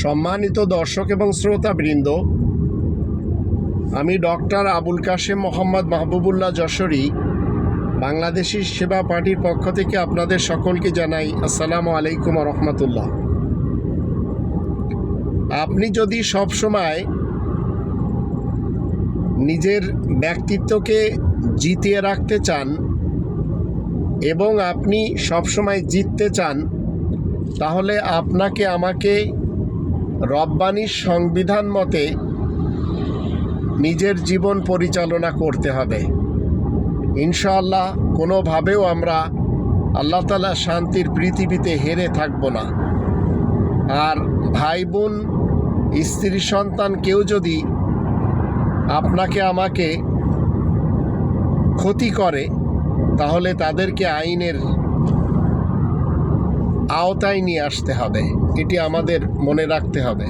সম্মানিত দর্শক এবং শ্রোতাবৃন্দ, আমি ডক্টর আবুল কাশেম মোহাম্মদ মাহবুবুল্লাহ যশোরী বাংলাদেশি সেবা পার্টির পক্ষ থেকে আপনাদের সকলকে জানাই আসসালামু আলাইকুম ওয়া রাহমাতুল্লাহ। আপনি যদি সবসময় নিজের ব্যক্তিত্বকে জিতিয়ে রাখতে চান এবং আপনি সবসময় জিততে চান, তাহলে আপনাকে আমাকে রব্বানির সংবিধান মতে নিজের জীবন পরিচালনা করতে হবে। ইনশাআল্লাহ কোনোভাবেও আমরা আল্লাহ তাআলার শান্তির পৃথিবীতে হেরে থাকব না। আর ভাই বোন, স্ত্রী, সন্তান কেউ যদি আপনাকে আমাকে ক্ষতি করে, তাহলে তাদেরকে আইনের আওতায় নিয়ে আসতে হবে। এটি আমাদের মনে রাখতে হবে।